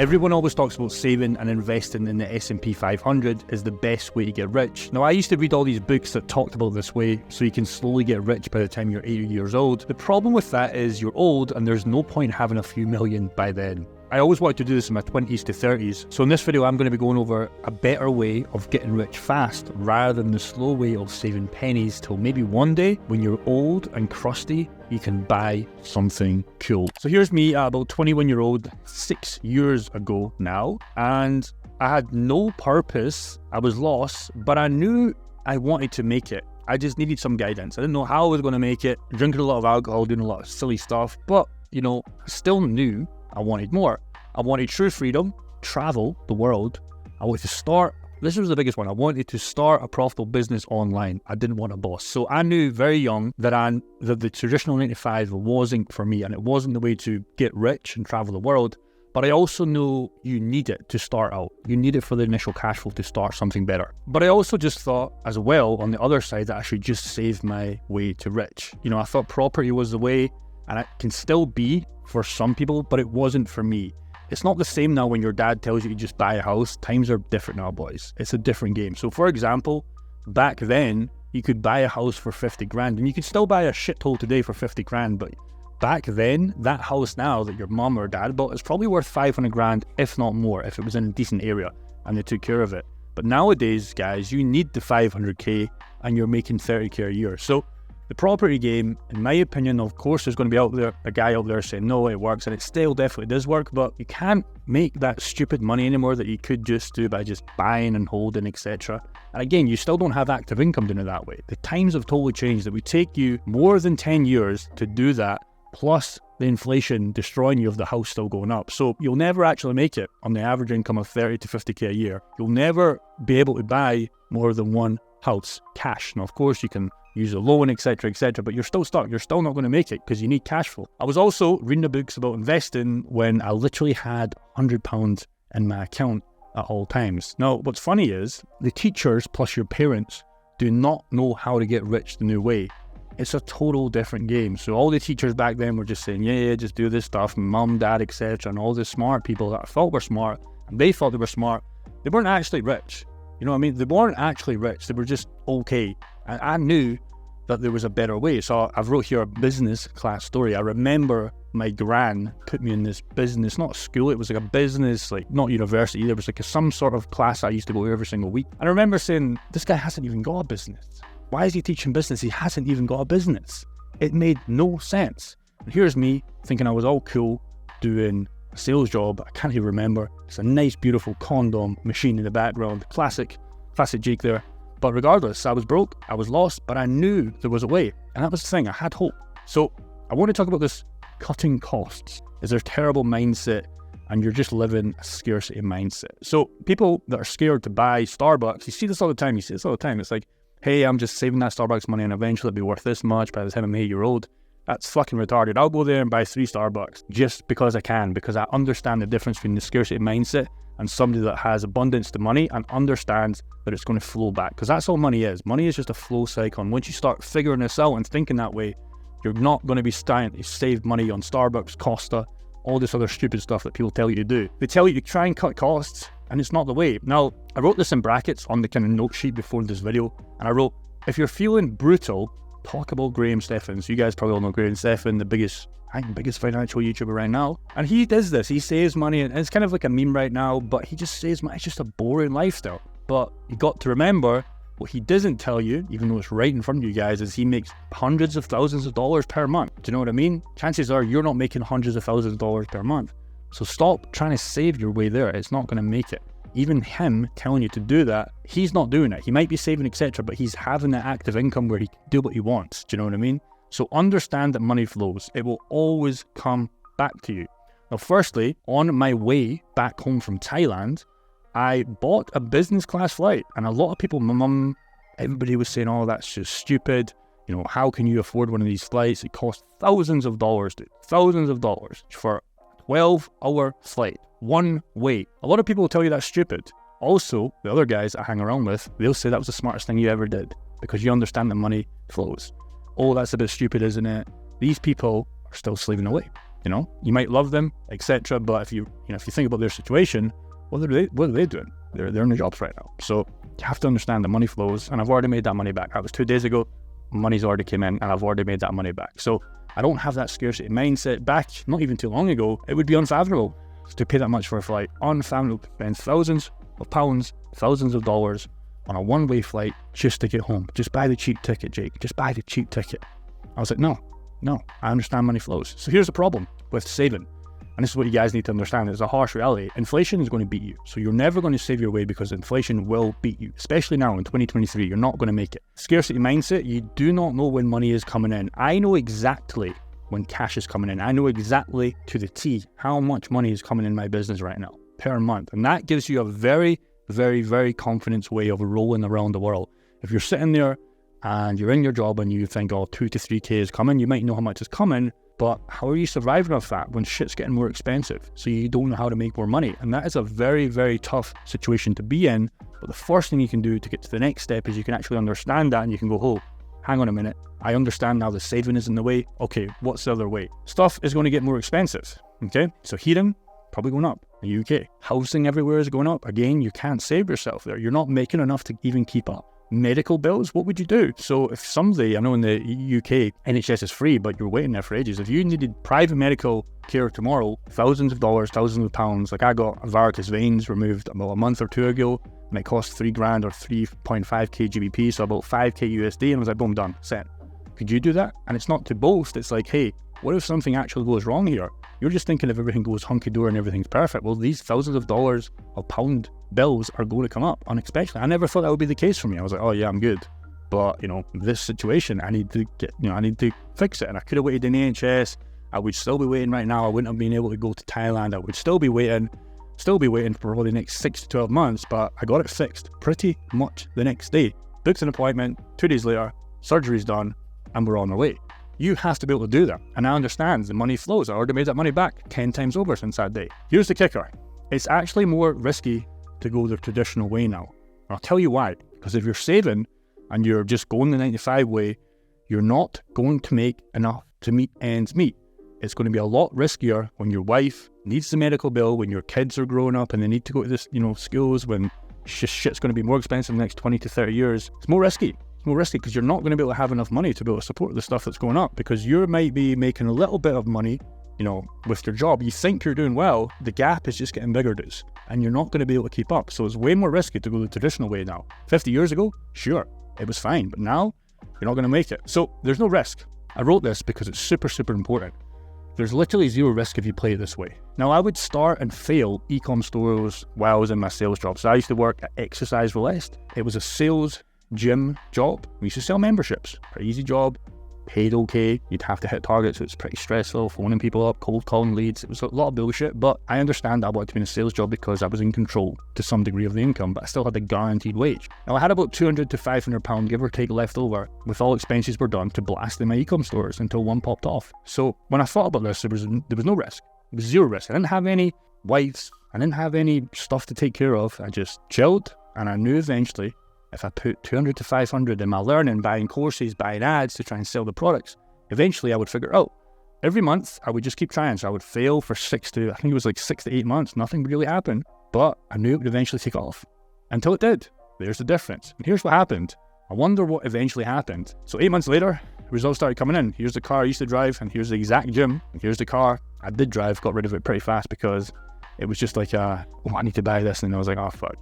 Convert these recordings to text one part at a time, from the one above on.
Everyone always talks about saving and investing in the S&P 500 is the best way to get rich. Now, I used to read all these books that talked about this way, so you can slowly get rich by the time you're 80 years old. The problem with that is you're old and there's no point having a few million by then. I always wanted to do this in my 20s to 30s, so in this video I'm going to be going over a better way of getting rich fast rather than the slow way of saving pennies till maybe one day when you're old and crusty you can buy something cool. So here's me, about 21-year-old, 6 years ago now, and I had no purpose, I was lost, but I knew I wanted to make it. I just needed some guidance. I didn't know how I was going to make it, drinking a lot of alcohol, doing a lot of silly stuff, but I still knew I wanted more. I wanted true freedom, travel the world. I wanted to start, this was the biggest one, I wanted to start a profitable business online. I didn't want a boss. So I knew very young that the traditional 9 to 5 wasn't for me, and it wasn't the way to get rich and travel the world. But I also knew you need it to start out. You need it for the initial cash flow to start something better. But I also just thought as well on the other side that I should just save my way to rich. I thought property was the way, and it can still be for some people, but it wasn't for me. It's not the same now when your dad tells you to just buy a house. Times are different now, boys. It's a different game. So for example, back then, you could buy a house for 50 grand, and you could still buy a shithole today for 50 grand, but back then, that house now that your mum or dad bought is probably worth 500 grand, if not more, if it was in a decent area and they took care of it. But nowadays, guys, you need the 500k and you're making 30k a year. So the property game, in my opinion, of course, there's going to be a guy out there saying, no, it works, and it still definitely does work, but you can't make that stupid money anymore that you could just do by just buying and holding, etc. And again, you still don't have active income doing it that way. The times have totally changed. It would take you more than 10 years to do that, plus the inflation destroying you of the house still going up. So you'll never actually make it on the average income of 30 to 50k a year. You'll never be able to buy more than one house cash. Now, of course, you can use a loan, etc., but you're still stuck. You're still not going to make it because you need cash flow. I was also reading the books about investing when I literally had £100 in my account at all times. Now, what's funny is the teachers plus your parents do not know how to get rich the new way. It's a total different game. So all the teachers back then were just saying, yeah, just do this stuff, mum, dad, etc., and all the smart people that I thought were smart, and they thought they were smart, they weren't actually rich. You know what I mean? They weren't actually rich. They were just okay. And I knew that there was a better way. So I've wrote here a business class story. I remember my gran put me in this business, not school, it was like a business, like not university either. It was like some sort of class I used to go to every single week. And I remember saying, this guy hasn't even got a business. Why is he teaching business? He hasn't even got a business. It made no sense. And here's me thinking I was all cool doing a sales job. I can't even remember. It's a nice, beautiful condom machine in the background. Classic Jake there. But regardless, I was broke, I was lost, but I knew there was a way. And that was the thing, I had hope. So I want to talk about this cutting costs. Is there a terrible mindset and you're just living a scarcity mindset? So people that are scared to buy Starbucks, you see this all the time, It's like, hey, I'm just saving that Starbucks money and eventually it'll be worth this much by the time I'm 8 years old. That's fucking retarded. I'll go there and buy 3 Starbucks just because I can, because I understand the difference between the scarcity mindset and somebody that has abundance to money and understands that it's going to flow back. Because that's all money is. Money is just a flow cycle. And once you start figuring this out and thinking that way, you're not going to be starting to save money on Starbucks, Costa, all this other stupid stuff that people tell you to do. They tell you to try and cut costs, and it's not the way. Now, I wrote this in brackets on the kind of note sheet before this video, and I wrote, if you're feeling brutal, talk about Graham Stephan. So you guys probably all know Graham Stephan, the biggest financial YouTuber right now. And he does this, he saves money, and it's kind of like a meme right now, but he just saves money. It's just a boring lifestyle. But you got to remember, what he doesn't tell you, even though it's right in front of you guys, is he makes hundreds of thousands of dollars per month. Do you know what I mean? Chances are you're not making hundreds of thousands of dollars per month. So stop trying to save your way there. It's not going to make it. Even him telling you to do that, he's not doing it. He might be saving, etc., but he's having that active income where he can do what he wants. Do you know what I mean? So understand that money flows. It will always come back to you. Now, firstly, on my way back home from Thailand, I bought a business class flight. And a lot of people, my mum, everybody was saying, oh, that's just stupid. How can you afford one of these flights? It costs thousands of dollars, dude. Thousands of dollars for a 12-hour flight. One way. A lot of people will tell you that's stupid. Also, the other guys I hang around with, they'll say that was the smartest thing you ever did because you understand that money flows. Oh, that's a bit stupid, isn't it? These people are still slaving away. You know, you might love them, etc. But if you think about their situation, what are they doing? They're in their jobs right now. So you have to understand the money flows, and I've already made that money back. That was 2 days ago. Money's already came in, and I've already made that money back. So I don't have that scarcity mindset. Back not even too long ago, it would be unfathomable to pay that much for a flight. Unfathomable to spend thousands of pounds, thousands of dollars on a one-way flight just to get home. Just buy the cheap ticket, Jake. Just buy the cheap ticket. I was like, no, I understand money flows. So here's the problem with saving. And this is what you guys need to understand. It's a harsh reality. Inflation is going to beat you. So you're never going to save your way because inflation will beat you. Especially now in 2023, you're not going to make it. Scarcity mindset, you do not know when money is coming in. I know exactly when cash is coming in. I know exactly to the T how much money is coming in my business right now per month. And that gives you a very, very, very confident way of rolling around the world. If you're sitting there and you're in your job and you think, 2 to 3K is coming, you might know how much is coming, but how are you surviving off that when shit's getting more expensive? So you don't know how to make more money. And that is a very, very tough situation to be in. But the first thing you can do to get to the next step is you can actually understand that, and you can go, oh, hang on a minute. I understand now the saving is in the way. Okay, what's the other way? Stuff is going to get more expensive. Okay, so heating, probably going up in the UK. Housing everywhere is going up. Again, you can't save yourself there. You're not making enough to even keep up. Medical bills, what would you do? So if somebody, I know in the UK, NHS is free, but you're waiting there for ages. If you needed private medical care tomorrow, thousands of dollars, thousands of pounds, like I got varicose veins removed about a month or two ago, and it cost $3,000 or 3.5k GBP, so about 5k USD, and I was like, boom, done, set. Could you do that? And it's not to boast, it's like, hey, what if something actually goes wrong here? You're just thinking if everything goes hunky-dory and everything's perfect. Well, these thousands of dollars of pound bills are going to come up unexpectedly. I never thought that would be the case for me. I was like, oh yeah, I'm good. But, this situation, I need to fix it. And I could have waited in the NHS. I would still be waiting right now. I wouldn't have been able to go to Thailand. I would still be waiting for probably the next 6 to 12 months, but I got it fixed pretty much the next day. Booked an appointment, 2 days later, surgery's done, and we're on our way. You have to be able to do that. And I understand the money flows. I already made that money back 10 times over since that day. Here's the kicker. It's actually more risky to go the traditional way now. And I'll tell you why. Because if you're saving and you're just going the 9-to-5 way, you're not going to make enough to meet ends meet. It's going to be a lot riskier when your wife needs the medical bill, when your kids are growing up and they need to go to this, schools, when shit's going to be more expensive in the next 20 to 30 years. It's more risky. It's more risky because you're not going to be able to have enough money to be able to support the stuff that's going up, because you might be making a little bit of money, with your job. You think you're doing well, the gap is just getting bigger, dudes, and you're not going to be able to keep up. So it's way more risky to go the traditional way now. 50 years ago, sure, it was fine, but now you're not going to make it. So there's no risk. I wrote this because it's super, super important. There's literally zero risk if you play it this way. Now, I would start and fail e-com stores while I was in my sales job. So I used to work at Exercise List. It was a sales gym job. We used to sell memberships. Pretty easy job. Paid okay. You'd have to hit targets. So it's pretty stressful, phoning people up, cold calling leads. It was a lot of bullshit, but I understand I wanted to be in a sales job because I was in control to some degree of the income, but I still had a guaranteed wage. Now, I had about £200 to £500, give or take, left over with all expenses were done to blast in my e-com stores until one popped off. So when I thought about this, there was no risk. It was zero risk. I didn't have any wives. I didn't have any stuff to take care of. I just chilled, and I knew eventually if I put 200 to 500 in my learning, buying courses, buying ads to try and sell the products, eventually I would figure out. Every month, I would just keep trying. So I would fail for 6 to 8 months. Nothing really happened, but I knew it would eventually take off until it did. There's the difference. And here's what happened. I wonder what eventually happened. So 8 months later, results started coming in. Here's the car I used to drive, and here's the exact gym, and here's the car I did drive. Got rid of it pretty fast because it was just like, I need to buy this. And I was like, oh, fuck.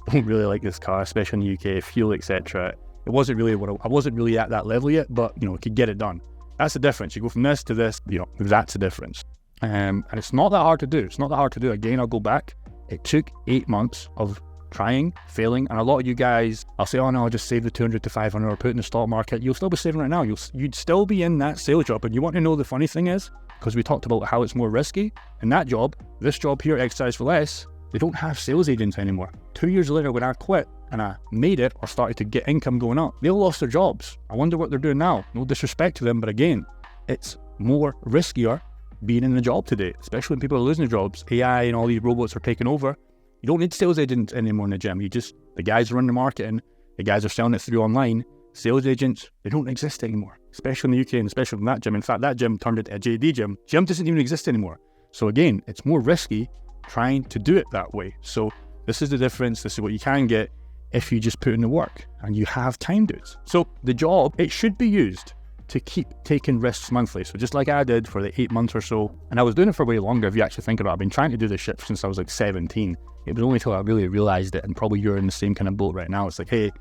I don't really like this car, especially in the UK, fuel, etc. It wasn't really I wasn't really at that level yet, but could get it done. That's the difference. You go from this to this, that's the difference. And it's not that hard to do. It's not that hard to do. Again, I'll go back. It took 8 months of trying, failing, and a lot of you guys, I'll say, oh no, I'll just save the 200 to 500 or put it in the stock market. You'll still be saving right now. You'd still be in that sales job. And you want to know the funny thing is, because we talked about how it's more risky, in that job, this job here, Exercise for Less, they don't have sales agents anymore. 2 years later, when I quit and I made it or started to get income going up, they all lost their jobs. I wonder what they're doing now. No disrespect to them, but again, it's more riskier being in the job today, especially when people are losing their jobs. AI and all these robots are taking over. You don't need sales agents anymore in the gym. The guys are running the marketing, the guys are selling it through online. Sales agents, they don't exist anymore. especially in the UK and especially in that gym. In fact, that gym turned into a JD gym. Gym doesn't even exist anymore. So again, it's more risky trying to do it that way. So this is the difference. This is what you can get if you just put in the work and you have time, dudes. So the job, it should be used to keep taking risks monthly. So just like I did for the 8 months or so, and I was doing it for way longer if you actually think about it. I've been trying to do this shit since I was like 17. It was only until I really realized it, and probably you're in the same kind of boat right now. It's like, hey,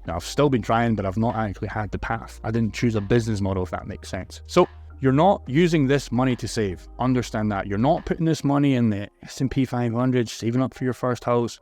now I've still been trying, but I've not actually had the path. I didn't choose a business model, if that makes sense. So you're not using this money to save. Understand that. You're not putting this money in the S&P 500, saving up for your first house.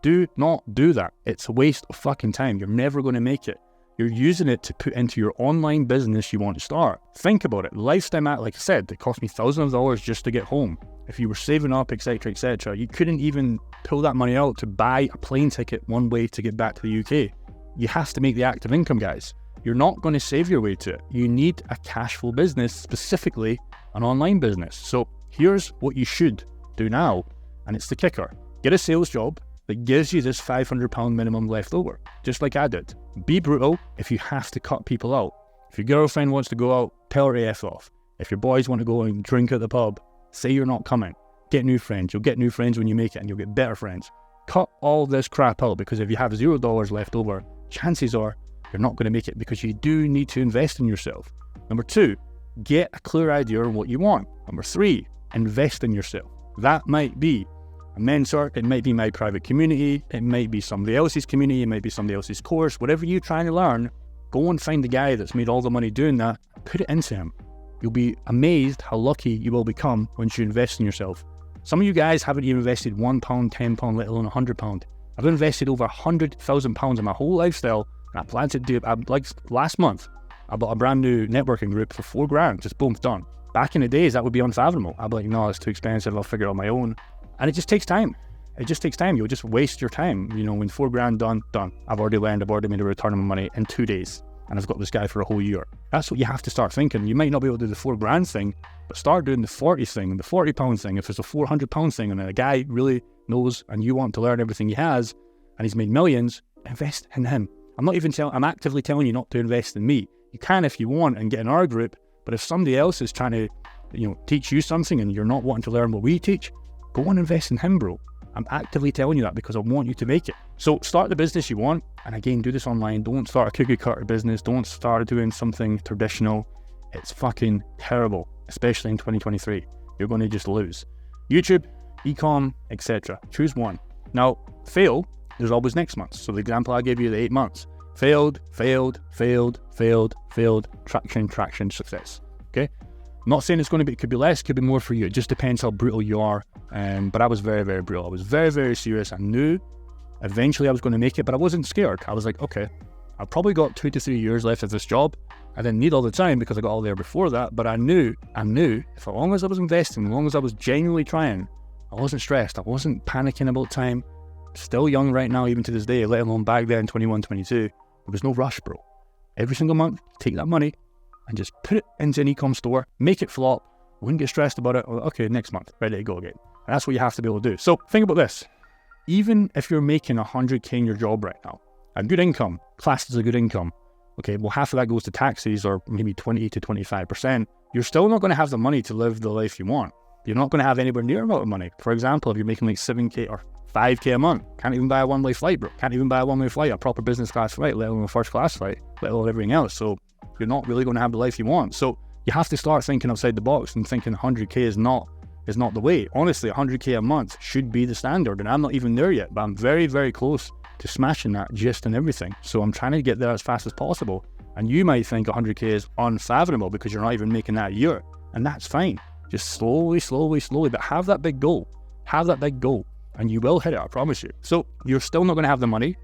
Do not do that. It's a waste of fucking time. You're never going to make it. You're using it to put into your online business you want to start. Think about it. Lifestyle, like I said, it cost me thousands of dollars just to get home. If you were saving up, etc., you couldn't even pull that money out to buy a plane ticket one way to get back to the UK. You have to make the active income, guys. You're not going to save your way to it. You need a cash flow business, specifically an online business. So here's what you should do now, and it's the kicker. Get a sales job that gives you this £500 minimum left over, just like I did. Be brutal if you have to cut people out. If your girlfriend wants to go out, tell her to F off. If your boys want to go and drink at the pub, say you're not coming. Get new friends. You'll get new friends when you make it, and you'll get better friends. Cut all this crap out, because if you have $0 left over, chances are you're not going to make it, because you do need to invest in yourself. Number 2, get a clear idea on what you want. Number 3, invest in yourself. That might be a mentor, it might be my private community, it might be somebody else's community, it might be somebody else's course. Whatever you're trying to learn, go and find the guy that's made all the money doing that, put it into him. You'll be amazed how lucky you will become once you invest in yourself. Some of you guys haven't even invested £1, £10, let alone £100. I've invested over £100,000 in my whole lifestyle, and I plan to do it. Like last month, I bought a brand new networking group for £4,000, just boom, done. Back in the days, that would be unfathomable. I'd be like, no, it's too expensive, I'll figure it out on my own. And it just takes time. It just takes time. You'll just waste your time. You know, when $4,000 done. I've already learned, I've already made a return on my money in 2 days. And I've got this guy for a whole year. That's what you have to start thinking. You might not be able to do the $4,000 thing, but start doing the 40 thing, the £40 thing. If it's a £400 thing and a guy really knows and you want to learn everything he has and he's made millions, invest in him. I'm actively telling you not to invest in me. You can if you want and get in our group, but if somebody else is trying to, teach you something and you're not wanting to learn what we teach, go and invest in him, bro. I'm actively telling you that because I want you to make it. So start the business you want, and again, do this online. Don't start a cookie cutter business. Don't start doing something traditional. It's fucking terrible, especially in 2023. You're going to just lose. YouTube, e-com, etc. Choose one. Now, fail, there's always next month. So the example I gave you, the 8 months. Failed, traction, success. Okay? I'm not saying it could be less, could be more for you. It just depends how brutal you are. But I was very, very brutal. I was very, very serious. I knew eventually I was going to make it, but I wasn't scared. I was like, okay, I've probably got 2 to 3 years left of this job. I didn't need all the time because I got all there before that, but I knew if as long as I was investing, as long as I was genuinely trying, I wasn't stressed. I wasn't panicking about time. Still young right now, even to this day, let alone back then, 21, 22. There was no rush, bro. Every single month, take that money and just put it into an e-com store, make it flop, wouldn't get stressed about it. Okay, next month, ready to go again. And that's what you have to be able to do. So think about this. Even if you're making 100K in your job right now, a good income, classed as a good income, okay, well, half of that goes to taxes or maybe 20 to 25%. You're still not going to have the money to live the life you want. You're not going to have anywhere near amount of money. For example, if you're making like 7K or 5K a month, can't even buy a one-way flight, bro. Can't even buy a one-way flight, a proper business class flight, let alone a first class flight, let alone everything else. So you're not really going to have the life you want. So you have to start thinking outside the box and thinking 100K is not the way. Honestly, 100K a month should be the standard, and I'm not even there yet, but I'm very, very close to smashing that just in everything. So I'm trying to get there as fast as possible. And you might think 100K is unfathomable because you're not even making that a year, and that's fine. Just slowly, but have that big goal. And you will hit it, I promise you. So you're still not going to have the money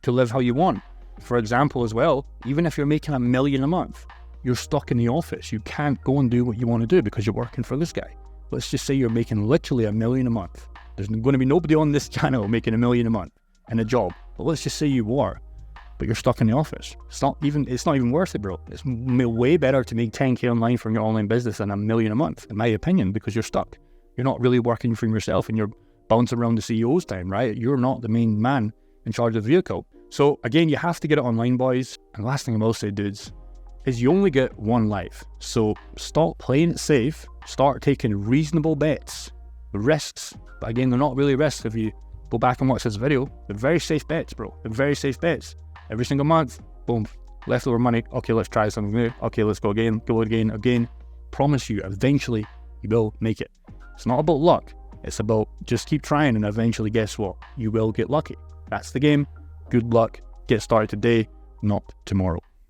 to live how you want. For example, as well, even if you're making $1 million a month, you're stuck in the office. You can't go and do what you want to do because you're working for this guy. Let's just say you're making literally $1 million a month. There's going to be nobody on this channel making $1 million a month in a job. But let's just say you were, but you're stuck in the office. It's not even worth it, bro. It's way better to make 10K online from your online business than $1 million a month, in my opinion, because you're stuck. You're not really working for yourself and you're bouncing around the CEO's time, right? You're not the main man in charge of the vehicle. So again, you have to get it online, boys. And last thing I will say, dudes, is you only get one life. So stop playing it safe, start taking reasonable bets. Risks, but again, they're not really risks. If you go back and watch this video, they're very safe bets, bro. They're very safe bets. Every single month, boom, leftover money. Okay, let's try something new. Okay, let's go again. Promise you, eventually you will make it. It's not about luck. It's about just keep trying, and eventually, guess what? You will get lucky. That's the game. Good luck. Get started today, not tomorrow.